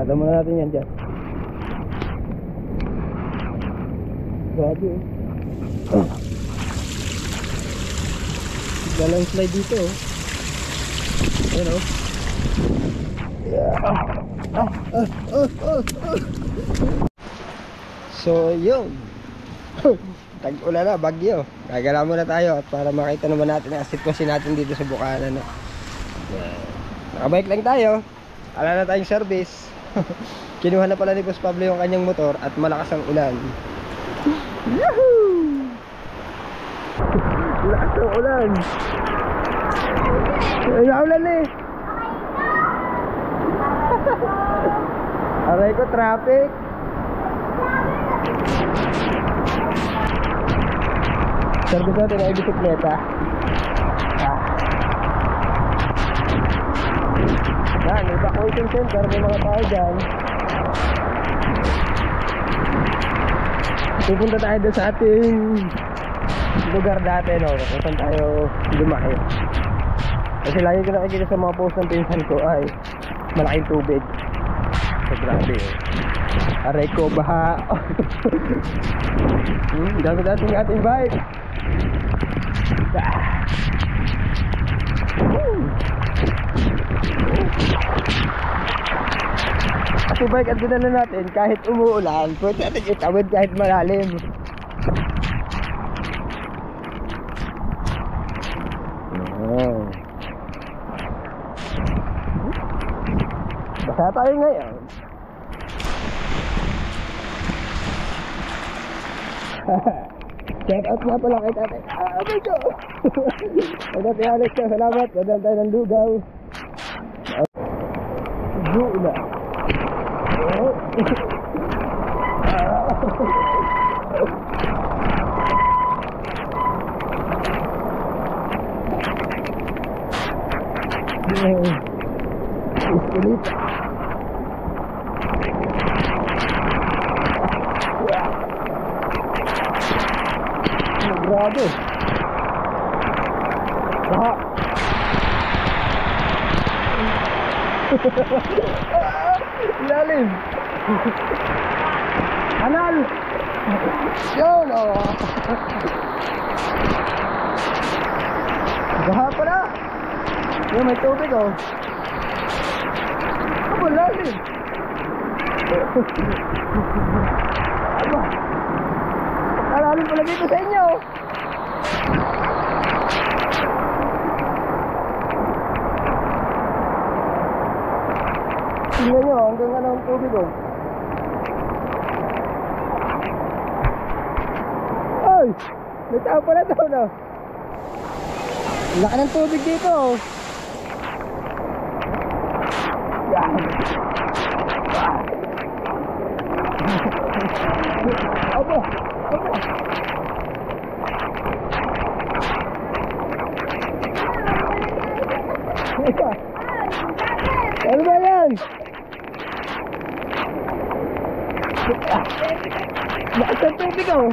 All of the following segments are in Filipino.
Ada muna natin yan dyan. Grabe oh. Galang slide dito oh. Ayan oh. So yun. Tag-ulan na, bagyo. Gagala muna tayo at para makita naman natin ang sitwasyon natin dito sa Bukana no? Nakabike lang tayo. Wala na tayong service. Kinuha na pala ni Boss Pablo yung kanyang motor at malakas ang ulan. Yahoo! Lakas ang ulan. Ay, ulan eh. Aray ko, traffic. Service natin ay bisikleta. Yan, evacuation center, may mga tao dyan. Pupunta tayo doon sa ating lugar dati, no? Kung saan tayo lumaki. Kasi lagi ko nakikita sa mga post ng pinsan ko ay malaking tubig. So grabe eh. Aray ko, baha. Gamit natin ating bike. Kasi bike at dinala natin kahit umuulan, pwede natin itawid kahit malalim. Oh. Basta tayo ngayon. Check out nga pala kay tatay. Okay ko. Tatay Alex ka, salamat. Dadal tayo ng lugaw. Gula. Iskulita. Grabe. Baha. Lalim. Anal. Yun oh. Baha pala. Yung may tubig oh. Ano lalim. Aba. Alalim pala dito sa inyo. Tingnan nyo, hanggang ano ang tubig oh. Ay! May tao pala daw no. Laki ng tubig dito oh. Yan. Opo! Opo! Ano ba yan? Lakas ng tubig oh.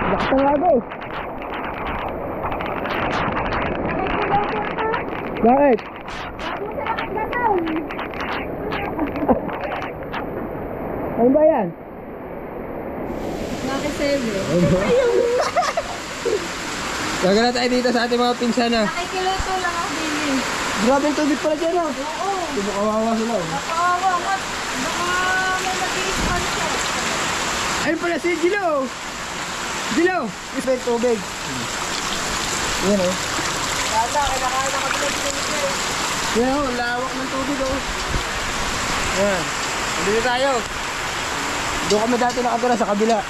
Lakas ng lago. Bakit? Ano ba yan? Nakisebe. Gagala tayo dito sa ating mga pinsan na. Nakikiluto lang ako din. Grabe yung tubig pala dyan oh. Oo. Hindi mo kawawa sila oh. Nakawawa. Baka may mag-i-sponsor siya. Ayun pala si Gilo. Gilo! Isa yung tubig. Yan oh. Kaya kinakain ako din siya. Yan oh, lawak ng tubig oh. Yan. Dito tayo. Doon kami dati nakatira sa kabila.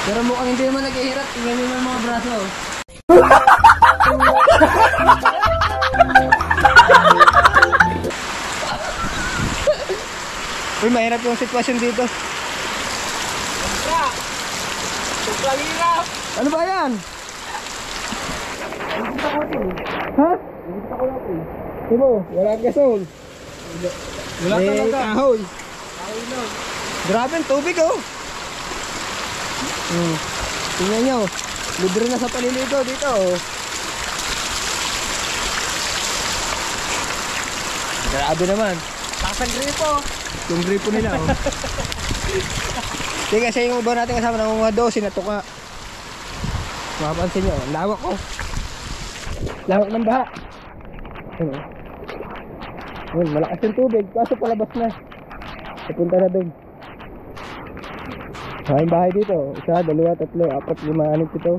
Pero mukhang hindi naman naghihirap. Tingnan nyo yung mga braso oh. Uy, mahirap yung sitwasyon dito. Sobrang hirap. Ano ba yan? Ha? Timo, wala kang gasol. Wala talaga. Kahoy. Kahoy lang. Grabe ang tubig oh. Tingnan nyo. Libre na sa paliligo dito oh. Grabe naman. Takasang gripo. Yung gripo nila, oh. Hindi kasi yung iba natin kasama ng mga 12 na tuka. Mapapansin nyo, ang lawak ko. Lawak ng baha. Ayun, oh. Ayun, malakas yung tubig, kaso palabas na. Papunta na doon. Maraming bahay dito. 1, 2, 3, 4, 5, 6, 7.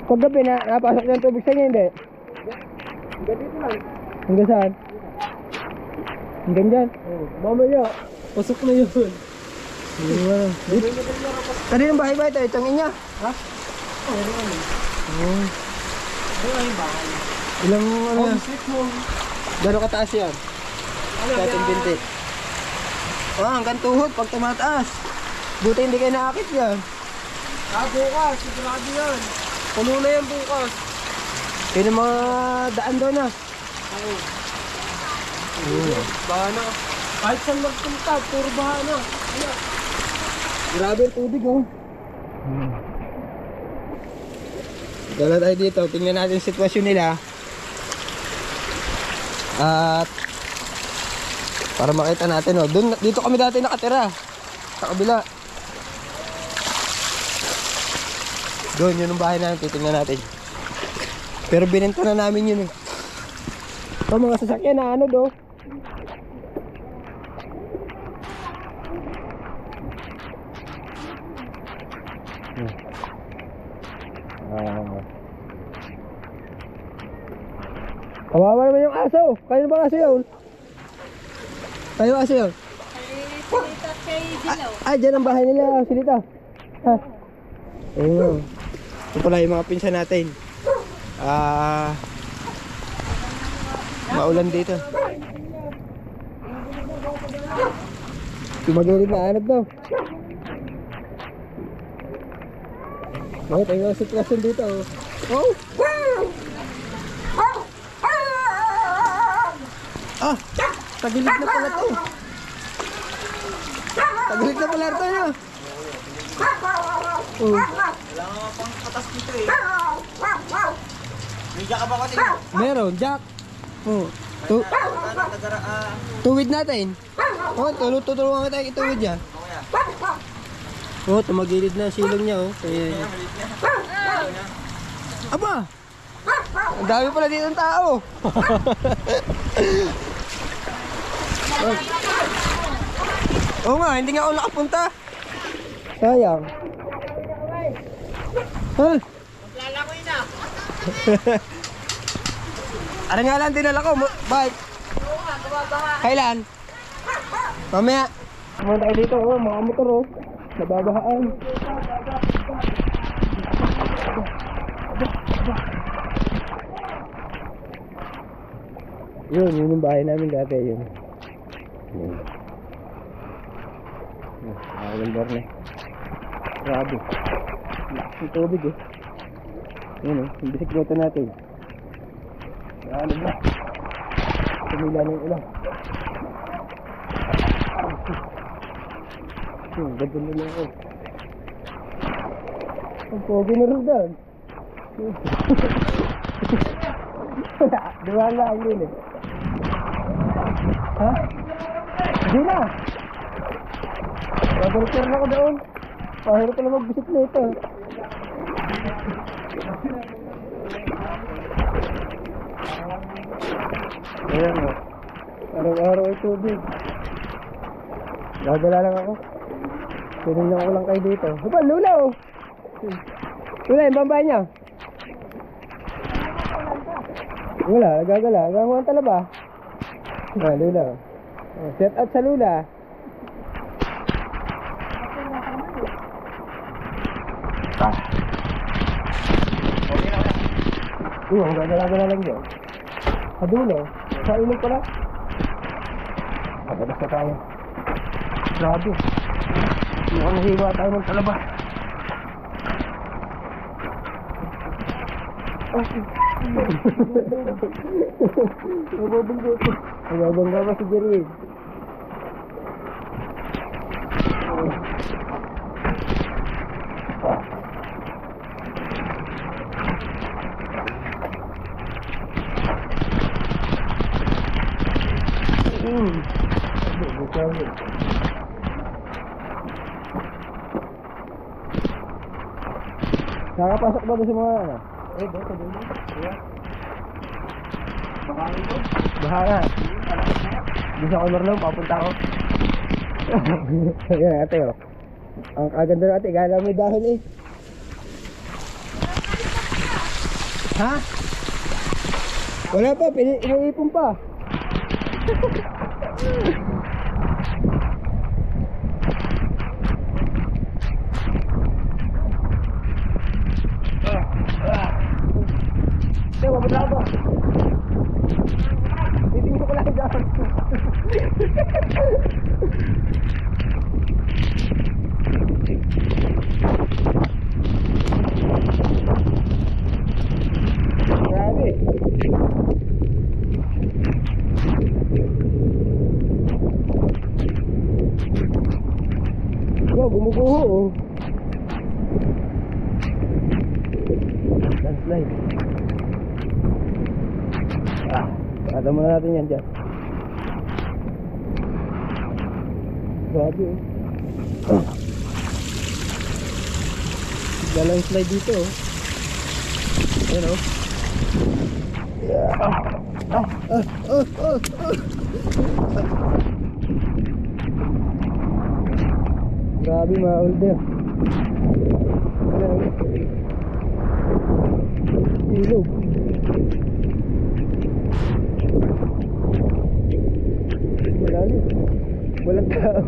Paggabi na, napasok na yung tubig sa inyo, hindi? Hanggang dito lang. Hanggang saan? Hanggang dyan? Mamaya, pasok na yun. Kaninong bahay ba ito? Itong inya? Ha? Oo, ano? Oh. Ano yung bahay? Ilang ano yan? Sweet home. Gano'ng kataas yan? Ano Sa ating binti. Oh, hanggang tuhod pag tumataas. Buti hindi kayo naakit yan. Bukas, sigurado yan. Puno na yan bukas. Yun ang mga daan doon ah. Oo. Baha na. Kahit saan magpunta, puro baha na. Ano? Grabe ang tubig oh. Dala tayo dito, tingnan natin yung sitwasyon nila. At para makita natin oh. Dito kami dati nakatira. Sa kabila. Doon, yun ang bahay namin, titingnan natin. Pero binenta na namin yun eh. Ito mga sasakyan na ano do. Kawawa naman yung aso. Kayo ba aso yun? Kayo aso yun? Silita at kay Dilaw. Dyan ang bahay nila, Silita. Ha? Ayun. Ito pala yung mga pinsan natin. Maulan dito. Tumagilid na anad daw. Bakit ay yung sitwasyon dito? Oh! Tagilid na pala to. Tagilid na pala ito yun. Wala nga pang patas dito eh. May jack ka ba kasi? Meron, Jack. Tuwid natin. Tutulungan tayo ituwid niya. Tumagilid na silong niya. Kaya... Aba! Ang dami pala dito ng tao. Oo nga, hindi nga ako nakapunta. Sayang. Ha? Lalakoy na. Ano nga lang dinala ko? Bike. Oo nga, gumabaha. Kailan? Mamaya. Pumunta tayo dito, mga motor nababahaan. Yun yung bahay namin dati yun. Gandar na. Grabe. Lakas ng tubig eh. Yun yung bisikleta natin. Ano ba? Tumila na yung ulan. Ganda nila ako. Ang pogi na rin doon. Diba lang din eh. Ha? Hindi na. Babalikan na ako doon. Pahirap ko na magbisikleta. Ayan o. Araw-araw ay tubig. Gagala lang ako. Tinignan ko lang kayo dito. Diba, Lula o. Lula, yung bambay niya. Wala, nagagala. Nagawa ang talaba. Lula. Set out sa Lula. Ang gagala-gala lang yun. Kadulo. Sa ilog pala. Pagalas na tayo. Grabe. Mukhang nahiwa tayo ng talaba. Nababangga ko. Nababangga pa si Jerry. Sorry. Nakapasok ba doon sa mga ano? Doon sa dulo. Baha nga. Doon sa Colorlong, papunta ako. Ayan ate oh. Ang kaganda na ate, gala mo yung dahon eh. Ha? Wala pa, iniipon pa. Wag mo ako. Titingin ko lang dyan. Grabe. Wow, gumuguho oh. Landslide. Ada muna natin yan dyan. Grabe oh. Galang slide dito oh. Ayan oh. Grabe mga older. Ayan oh. Ilog. Walang tao.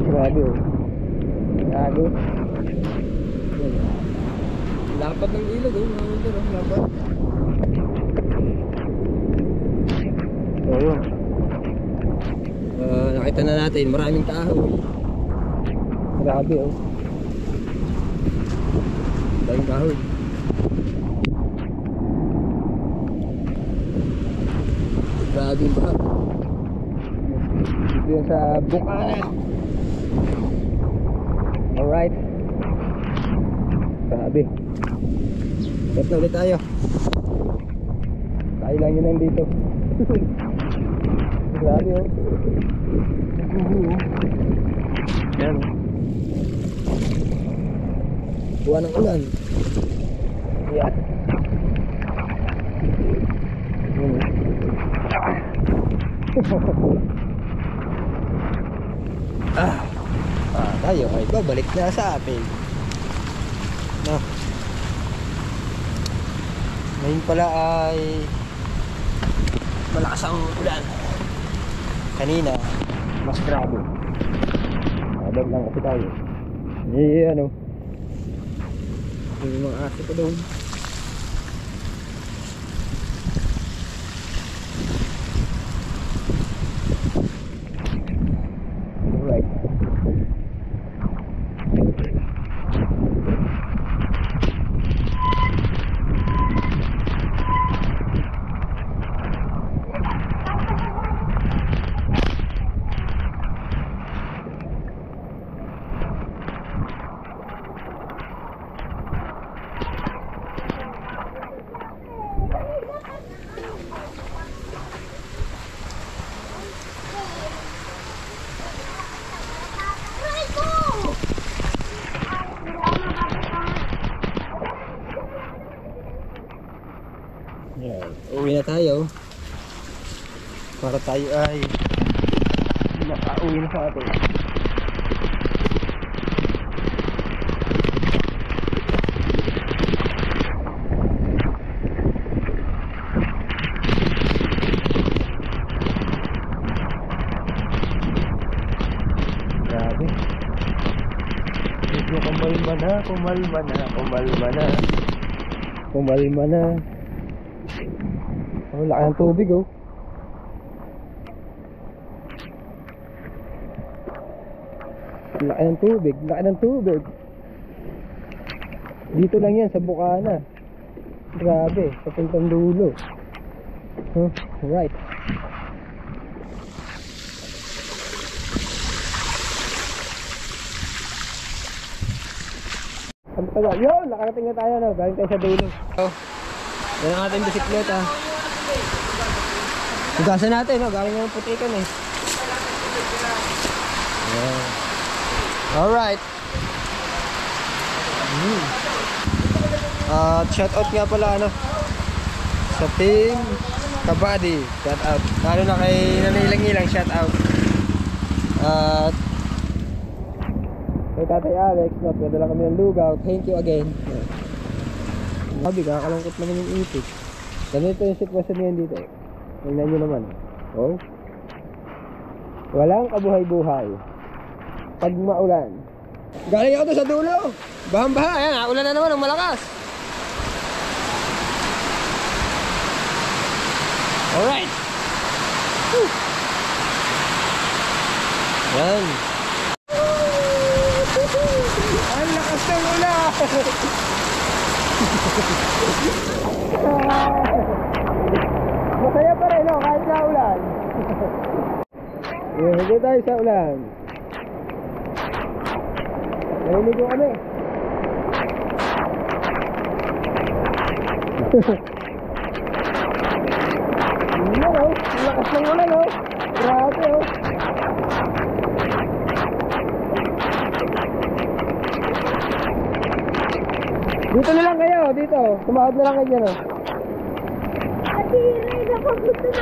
Grabe oh. Gago. Lapad ng ilog oh. Mga ulder oh. Lapad. So yun. Nakita na natin maraming kahoy. Grabe oh. Daming kahoy. Grabe ba? Dito yan sa Bukana. Alright. Grabe. Step na ulit tayo. Tayo lang yun dito. Grabe oh. Yan. Buwan ng ulan. Yan. Tayo ay babalik na sa atin. No. Ngayon pala ay malakas ang ulan. Kanina mas grabe. Abang lang kasi tayo. Ano? Yung mga aso pa doon. Alright. Uwi na tayo para tayo ay makauwi na sa atin. Grabe. Medyo kumalma na. Ang laki ng tubig oh. Laki ng tubig. Dito lang yan sa Bukana. Grabe, sa puntang dulo. Right. Ang tagal. Yun, nakarating na tayo no. Galing tayo sa dulo. Yan ang ating bisikleta. Hugasan natin, no? Galing yung putikan eh. Yeah. Alright. Shout out nga pala ano sa team Kabady. Shout out. Lalo na kay Nanilang-ilang shout out. At kay Tatay Alex, no? Pwede lang kami ng lugaw. Thank you again. Sabi, kakalungkot naman yung itik. Ganito yung sitwasyon ngayon dito. Tingnan nyo naman. Oh. Walang kabuhay-buhay. Pag maulan. Galing ako doon sa dulo. Bahang-baha. Ayan, ulan na naman ng malakas. Alright. Woo. Yan. Ang lakas ng ulan. Masaya pa rin, no? Kahit na ulan. Hindi tayo sa ulan. Nahiligo kami. Yan, oh. Ang lakas ng ulan, oh. Grabe, oh. Dito na lang kayo, dito. Tumawad na lang kayo, no? Ate, Ray, napag gusto na